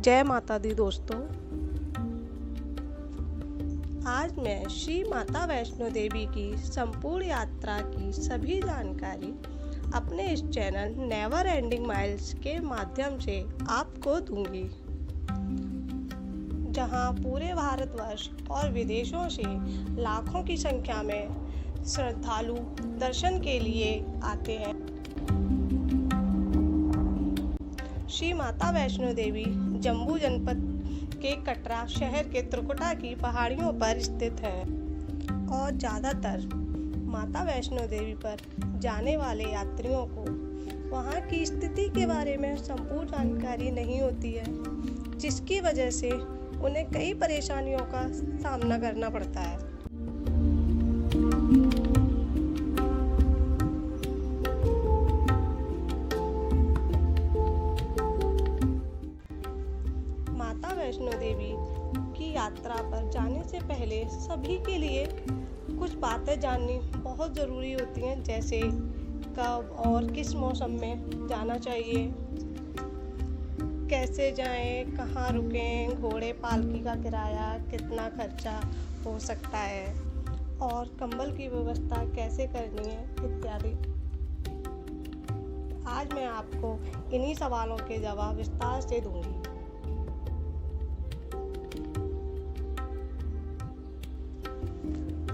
जय माता दी दोस्तों। आज मैं श्री माता वैष्णो देवी की संपूर्ण यात्रा की सभी जानकारी अपने इस चैनल नेवर एंडिंग माइल्स के माध्यम से आपको दूंगी, जहां पूरे भारतवर्ष और विदेशों से लाखों की संख्या में श्रद्धालु दर्शन के लिए आते हैं। श्री माता वैष्णो देवी जम्मू जनपद के कटरा शहर के त्रिकुटा की पहाड़ियों पर स्थित है और ज़्यादातर माता वैष्णो देवी पर जाने वाले यात्रियों को वहां की स्थिति के बारे में संपूर्ण जानकारी नहीं होती है, जिसकी वजह से उन्हें कई परेशानियों का सामना करना पड़ता है। माता वैष्णो देवी की यात्रा पर जाने से पहले सभी के लिए कुछ बातें जाननी बहुत ज़रूरी होती हैं, जैसे कब और किस मौसम में जाना चाहिए, कैसे जाएं, कहाँ रुकें, घोड़े पालकी का किराया कितना खर्चा हो सकता है और कंबल की व्यवस्था कैसे करनी है इत्यादि। आज मैं आपको इन्हीं सवालों के जवाब विस्तार से दूंगी।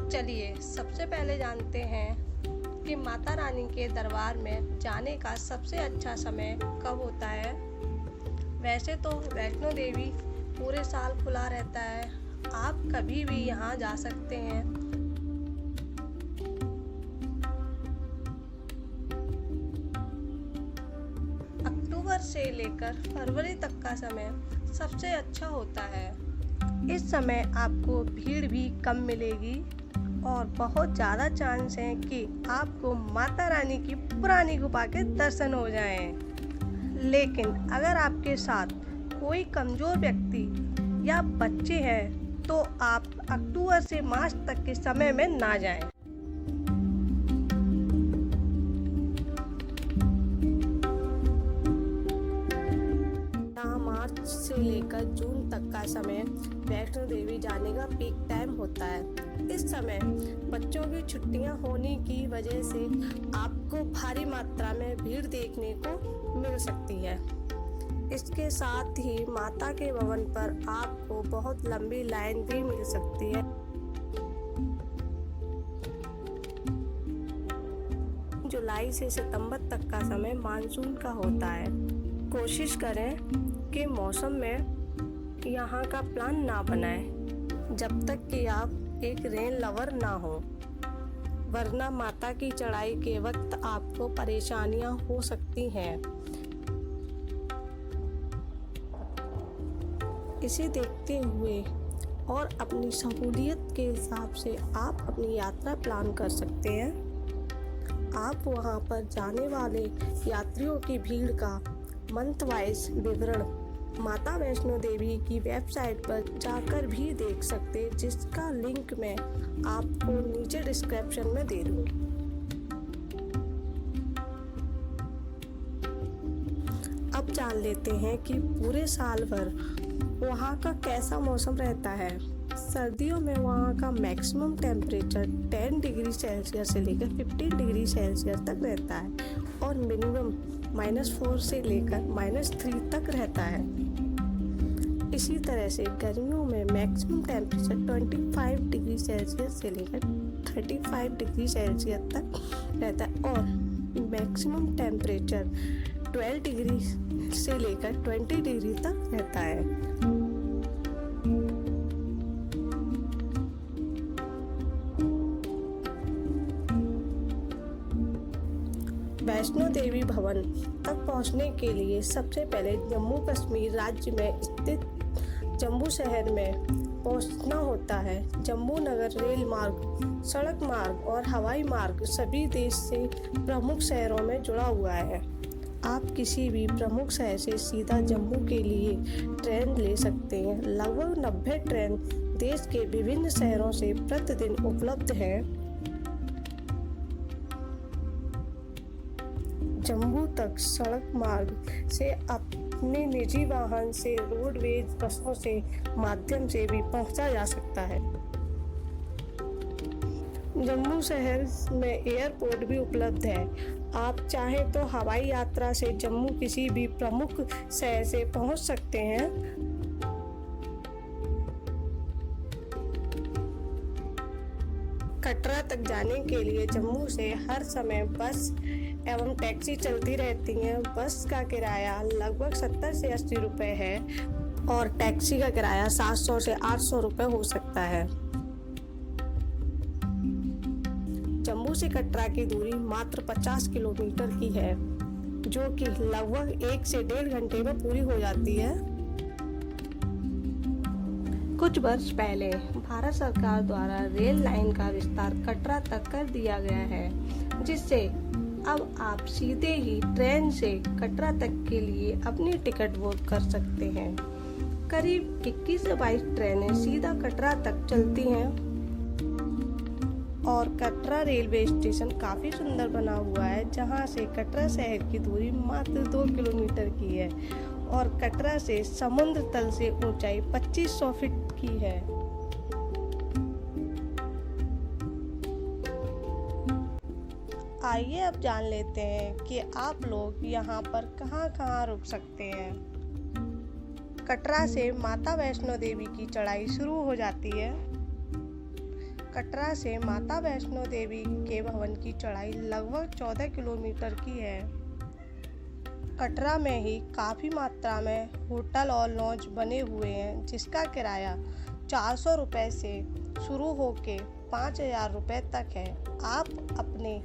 चलिए सबसे पहले जानते हैं कि माता रानी के दरबार में जाने का सबसे अच्छा समय कब होता है। वैसे तो वैष्णो देवी पूरे साल खुला रहता है, आप कभी भी यहाँ जा सकते हैं। अक्टूबर से लेकर फरवरी तक का समय सबसे अच्छा होता है। इस समय आपको भीड़ भी कम मिलेगी और बहुत ज़्यादा चांस है कि आपको माता रानी की पुरानी गुफा के दर्शन हो जाएं। लेकिन अगर आपके साथ कोई कमज़ोर व्यक्ति या बच्चे हैं तो आप अक्टूबर से मार्च तक के समय में ना जाएं। मार्च से लेकर जून तक का समय वैष्णो देवी जाने का पीक टाइम होता है। इस समय बच्चों की छुट्टियां होने की वजह से आपको भारी मात्रा में भीड़ देखने को मिल सकती है। इसके साथ ही माता के भवन पर आपको बहुत लंबी लाइन भी मिल सकती है। जुलाई से सितंबर तक का समय मानसून का होता है। कोशिश करें कि मौसम में यहाँ का प्लान ना बनाएं जब तक कि आप एक रेन लवर ना हो, वरना माता की चढ़ाई के वक्त आपको परेशानियां हो सकती हैं। इसे देखते हुए और अपनी सहूलियत के हिसाब से आप अपनी यात्रा प्लान कर सकते हैं। आप वहां पर जाने वाले यात्रियों की भीड़ का मंथ वाइज विवरण माता वैष्णो देवी की वेबसाइट पर जाकर भी देख सकते, जिसका लिंक मैं आपको नीचे डिस्क्रिप्शन में दे दूँ। अब जान लेते हैं कि पूरे साल भर वहाँ का कैसा मौसम रहता है। सर्दियों में वहाँ का मैक्सिमम टेम्परेचर 10 डिग्री सेल्सियस से लेकर 15 डिग्री सेल्सियस तक रहता है और मिनिमम -4 से लेकर -3 तक रहता है। इसी तरह से गर्मियों में मैक्सिमम टेम्परेचर 25 डिग्री सेल्सियस से लेकर 35 डिग्री सेल्सियस तक रहता है और मैक्सिमम टेम्परेचर 12 डिग्री से लेकर 20 डिग्री तक रहता है। वैष्णो देवी भवन तक पहुंचने के लिए सबसे पहले जम्मू कश्मीर राज्य में स्थित जम्मू शहर में पहुंचना होता है। जम्मू नगर रेल मार्ग, सड़क मार्ग और हवाई मार्ग सभी देश से प्रमुख शहरों में जुड़ा हुआ है। आप किसी भी प्रमुख शहर से सीधा जम्मू के लिए ट्रेन ले सकते हैं। लगभग 90 ट्रेन देश के विभिन्न शहरों से प्रतिदिन उपलब्ध हैं। जम्मू तक सड़क मार्ग से आप अपने निजी वाहन से, रोडवेज बसों से माध्यम से भी पहुंचा जा सकता है। जम्मू शहर में एयरपोर्ट भी उपलब्ध है। आप चाहें तो हवाई यात्रा से जम्मू किसी भी प्रमुख शहर से पहुंच सकते हैं। कटरा तक जाने के लिए जम्मू से हर समय बस एवं टैक्सी चलती रहती हैं। बस का किराया लगभग 70 से 80 रुपये है और टैक्सी का किराया 700 से 800 रुपये हो सकता है। जम्मू से कटरा की दूरी मात्र 50 किलोमीटर की है, जो कि लगभग 1 से 1.5 घंटे में पूरी हो जाती है। कुछ वर्ष पहले भारत सरकार द्वारा रेल लाइन का विस्तार कटरा तक कर दिया गया है, जिससे अब आप सीधे ही ट्रेन से कटरा तक के लिए अपनी टिकट बुक कर सकते हैं। करीब 21 से 22 ट्रेनें सीधा कटरा तक चलती हैं और कटरा रेलवे स्टेशन काफ़ी सुंदर बना हुआ है, जहां से कटरा शहर की दूरी मात्र 2 किलोमीटर की है और कटरा से समुद्र तल से ऊंचाई 2500 फीट की है। आइए अब जान लेते हैं कि आप लोग यहाँ पर कहाँ रुक सकते हैं। कटरा से माता वैष्णो देवी की चढ़ाई शुरू हो जाती है। कटरा से माता वैष्णो देवी के भवन की चढ़ाई लगभग 14 किलोमीटर की है। कटरा में ही काफ़ी मात्रा में होटल और लॉज बने हुए हैं, जिसका किराया 400 रुपये से शुरू होके 5000 रुपये तक है। आप अपने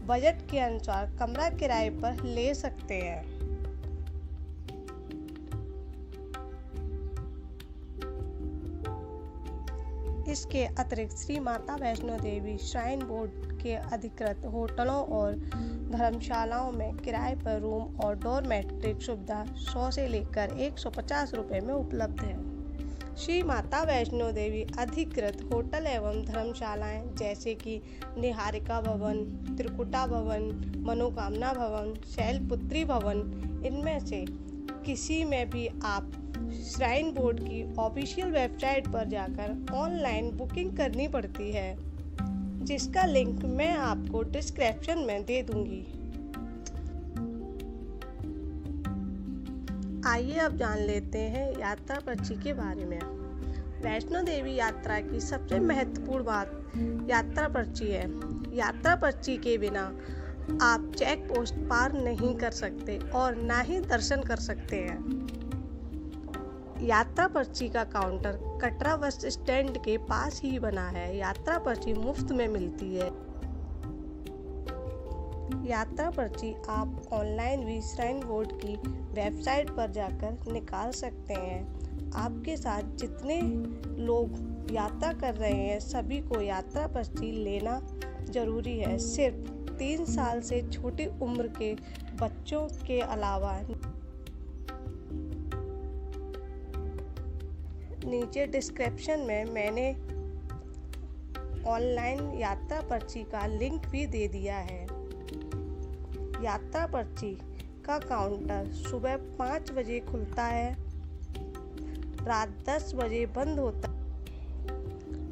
बजट के अनुसार कमरा किराए पर ले सकते हैं। इसके अतिरिक्त श्री माता वैष्णो देवी श्राइन बोर्ड के अधिकृत होटलों और धर्मशालाओं में किराए पर रूम और डॉर्मेट्री सुविधा 100 से लेकर 150 रुपये में उपलब्ध है। श्री माता वैष्णो देवी अधिकृत होटल एवं धर्मशालाएं जैसे कि निहारिका भवन, त्रिकुटा भवन, मनोकामना भवन, शैलपुत्री भवन, इनमें से किसी में भी आप श्राइन बोर्ड की ऑफिशियल वेबसाइट पर जाकर ऑनलाइन बुकिंग करनी पड़ती है, जिसका लिंक मैं आपको डिस्क्रिप्शन में दे दूंगी। आइए अब जान लेते हैं यात्रा पर्ची के बारे में। वैष्णो देवी यात्रा की सबसे महत्वपूर्ण बात यात्रा पर्ची है। यात्रा पर्ची के बिना आप चेक पोस्ट पार नहीं कर सकते और ना ही दर्शन कर सकते हैं। यात्रा पर्ची का काउंटर कटरा बस स्टैंड के पास ही बना है। यात्रा पर्ची मुफ्त में मिलती है। यात्रा पर्ची आप ऑनलाइन भी श्राइन बोर्ड की वेबसाइट पर जाकर निकाल सकते हैं। आपके साथ जितने लोग यात्रा कर रहे हैं सभी को यात्रा पर्ची लेना जरूरी है। सिर्फ 3 साल से छोटी उम्र के बच्चों के अलावा नीचे डिस्क्रिप्शन में मैंने ऑनलाइन यात्रा पर्ची का लिंक भी दे दिया है। यात्रा पर्ची का काउंटर सुबह 5 बजे खुलता है, रात 10 बजे बंद होता है।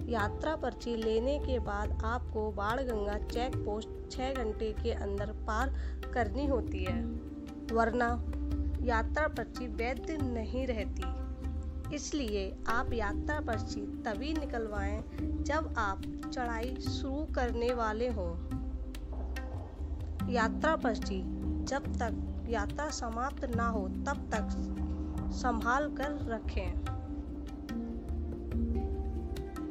यात्रा पर्ची लेने के बाद आपको बाणगंगा चेक पोस्ट 6 घंटे के अंदर पार करनी होती है, वरना यात्रा पर्ची वैध नहीं रहती। इसलिए आप यात्रा पर्ची तभी निकलवाएं जब आप चढ़ाई शुरू करने वाले हों। यात्रा पर्ची जब तक यात्रा समाप्त ना हो तब तक संभाल कर रखें।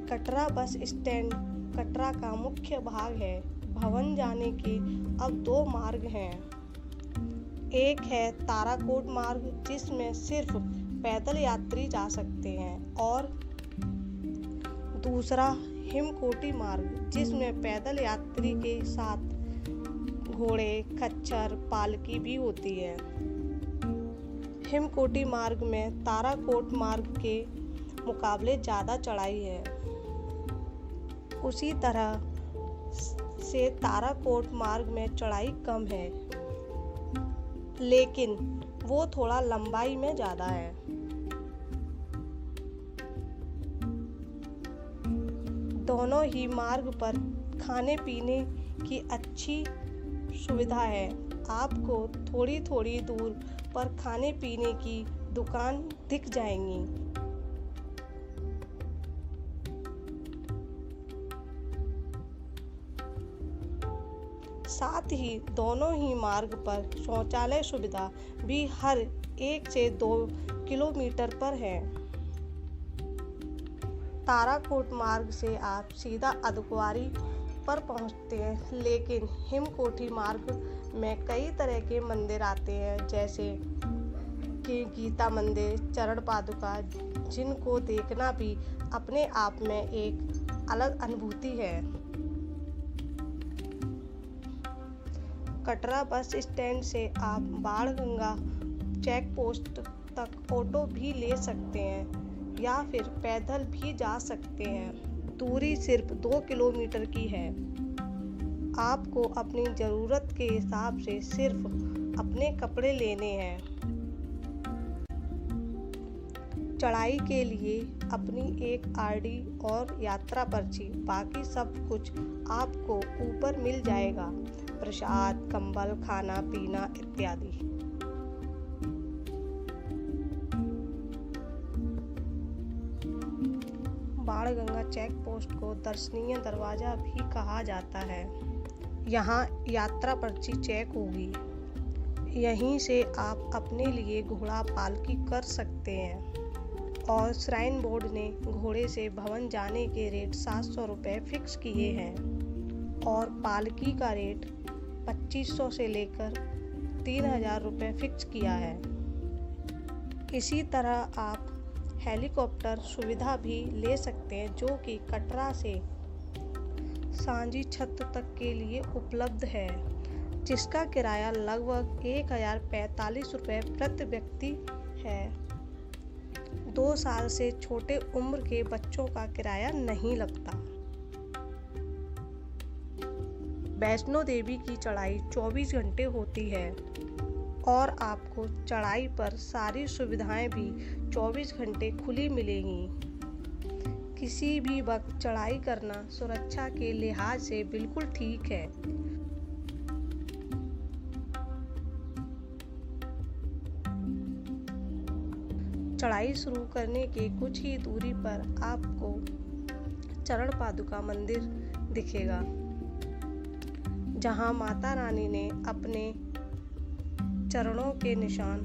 कटरा बस स्टैंड कटरा का मुख्य भाग है। भवन जाने के अब 2 मार्ग हैं। एक है ताराकोट मार्ग, जिसमें सिर्फ पैदल यात्री जा सकते हैं, और दूसरा हिमकोटी मार्ग, जिसमें पैदल यात्री के साथ घोड़े, खच्चर, पालकी भी होती है। हिमकोटी मार्ग में ताराकोट मार्ग के मुकाबले ज़्यादा चढ़ाई है। उसी तरह से ताराकोट मार्ग में चढ़ाई कम है, लेकिन वो थोड़ा लंबाई में ज़्यादा है। दोनों ही मार्ग पर खाने पीने की अच्छी सुविधा है। आपको थोड़ी थोड़ी दूर पर खाने पीने की दुकान दिख जाएंगी। साथ ही दोनों ही मार्ग पर शौचालय सुविधा भी हर 1 से 2 किलोमीटर पर है। ताराकोट मार्ग से आप सीधा अर्धकुंवारी पर पहुंचते हैं, लेकिन हिमकोटी मार्ग में कई तरह के मंदिर आते हैं, जैसे कि गीता मंदिर, चरण पादुका, जिनको देखना भी अपने आप में एक अलग अनुभूति है। कटरा बस स्टैंड से आप बाणगंगा चेक पोस्ट तक ऑटो भी ले सकते हैं या फिर पैदल भी जा सकते हैं। दूरी सिर्फ 2 किलोमीटर की है। आपको अपनी ज़रूरत के हिसाब से सिर्फ अपने कपड़े लेने हैं। चढ़ाई के लिए अपनी एक आरडी और यात्रा पर्ची, बाकी सब कुछ आपको ऊपर मिल जाएगा। प्रसाद, कंबल, खाना पीना इत्यादि। बाणगंगा चेक पोस्ट को दर्शनीय दरवाजा भी कहा जाता है। यहाँ यात्रा पर्ची चेक होगी। यहीं से आप अपने लिए घोड़ा पालकी कर सकते हैं और श्राइन बोर्ड ने घोड़े से भवन जाने के रेट 700 रुपये फिक्स किए हैं और पालकी का रेट 2500 से लेकर 3000 रुपये फिक्स किया है। इसी तरह आप हेलीकॉप्टर सुविधा भी ले सकते हैं, जो कि कटरा से सांझी छत तक के लिए उपलब्ध है, जिसका किराया लगभग 1045 रुपये प्रति व्यक्ति है। 2 साल से छोटे उम्र के बच्चों का किराया नहीं लगता। वैष्णो देवी की चढ़ाई 24 घंटे होती है और आपको चढ़ाई पर सारी सुविधाएं भी 24 घंटे खुली मिलेंगी। किसी भी वक्त चढ़ाई करना सुरक्षा के लिहाज से बिल्कुल ठीक है। चढ़ाई शुरू करने के कुछ ही दूरी पर आपको चरण पादुका मंदिर दिखेगा, जहां माता रानी ने अपने चरणों के निशान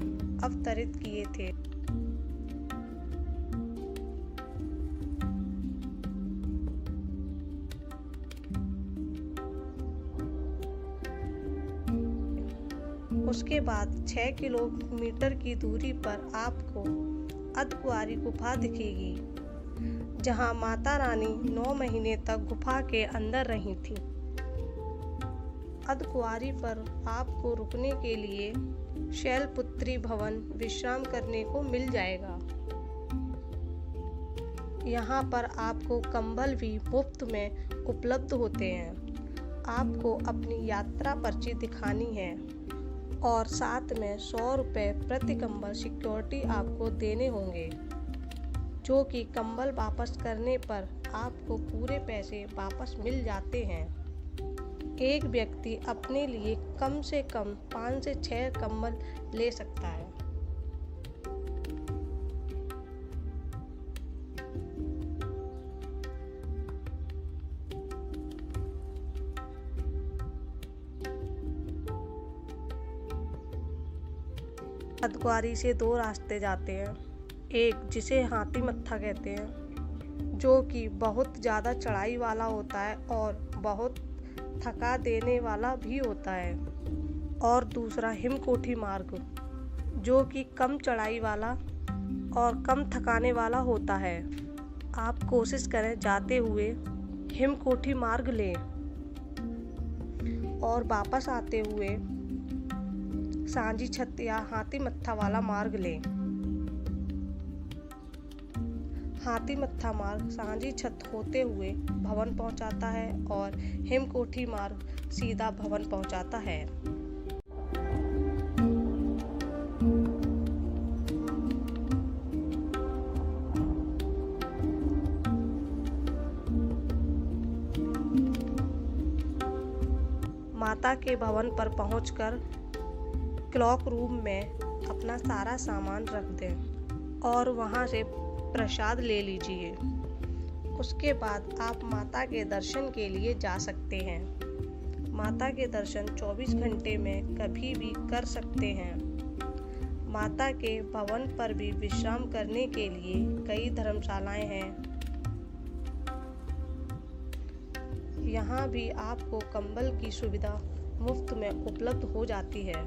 अवतरित किए थे। उसके बाद 6 किलोमीटर की दूरी पर आपको अर्धकुंवारी गुफा दिखेगी, जहां माता रानी 9 महीने तक गुफा के अंदर रही थी। अर्धकुंवारी पर आपको रुकने के लिए शैलपुत्री भवन विश्राम करने को मिल जाएगा। यहाँ पर आपको कंबल भी मुफ्त में उपलब्ध होते हैं। आपको अपनी यात्रा पर्ची दिखानी है और साथ में 100 रुपये प्रति कंबल सिक्योरिटी आपको देने होंगे, जो कि कंबल वापस करने पर आपको पूरे पैसे वापस मिल जाते हैं। एक व्यक्ति अपने लिए कम से कम 5 से 6 कंबल ले सकता है। अर्धकुंवारी से 2 रास्ते जाते हैं। एक जिसे हाथी मत्था कहते हैं, जो कि बहुत ज़्यादा चढ़ाई वाला होता है और बहुत थका देने वाला भी होता है, और दूसरा हिमकोटी मार्ग, जो कि कम चढ़ाई वाला और कम थकाने वाला होता है। आप कोशिश करें जाते हुए हिमकोटी मार्ग लें और वापस आते हुए सांझी छत या हाथी मत्था वाला मार्ग लें। हाथी मत्था मार्ग सांझी छत होते हुए भवन पहुंचाता है और हिमकोटी मार्ग सीधा भवन पहुंचाता है। माता के भवन पर पहुंचकर क्लॉक रूम में अपना सारा सामान रख दें और वहां से प्रसाद ले लीजिए। उसके बाद आप माता के दर्शन के लिए जा सकते हैं। माता के दर्शन 24 घंटे में कभी भी कर सकते हैं। माता के भवन पर भी विश्राम करने के लिए कई धर्मशालाएं हैं। यहाँ भी आपको कंबल की सुविधा मुफ्त में उपलब्ध हो जाती है।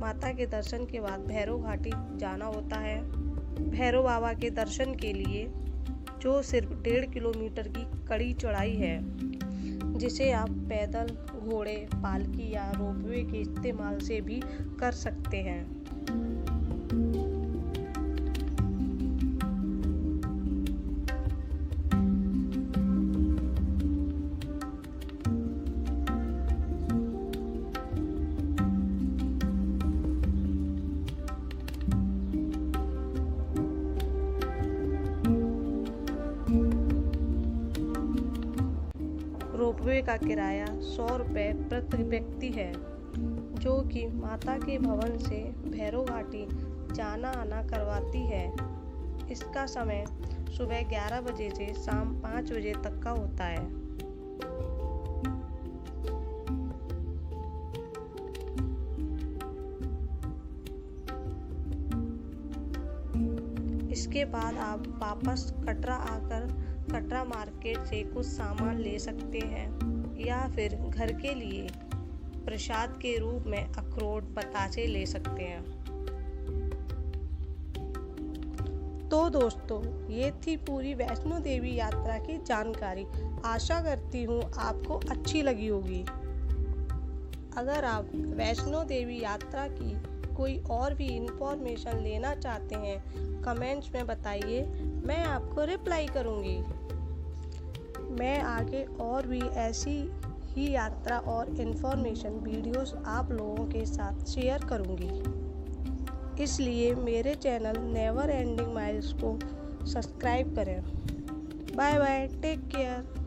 माता के दर्शन के बाद भैरव घाटी जाना होता है। भैरव बाबा के दर्शन के लिए जो सिर्फ 1.5 किलोमीटर की कड़ी चौड़ाई है, जिसे आप पैदल, घोड़े, पालकी या रोपवे के इस्तेमाल से भी कर सकते हैं। रोपवे का किराया 100 रुपये प्रति व्यक्ति है, जो कि माता के भवन से भैरव घाटी जाना आना करवाती है। इसका समय सुबह 11 बजे से शाम 5 बजे तक का होता है। इसके बाद आप वापस कटरा आकर कटरा मार्केट से कुछ सामान ले सकते हैं या फिर घर के लिए प्रसाद के रूप में अखरोट, बतासे ले सकते हैं। तो दोस्तों, ये थी पूरी वैष्णो देवी यात्रा की जानकारी। आशा करती हूँ आपको अच्छी लगी होगी। अगर आप वैष्णो देवी यात्रा की कोई और भी इंफॉर्मेशन लेना चाहते हैं, कमेंट्स में बताइए, मैं आपको रिप्लाई करूँगी। मैं आगे और भी ऐसी ही यात्रा और इन्फॉर्मेशन वीडियोस आप लोगों के साथ शेयर करूँगी। इसलिए मेरे चैनल नेवर एंडिंग माइल्स को सब्सक्राइब करें। Bye bye, take care.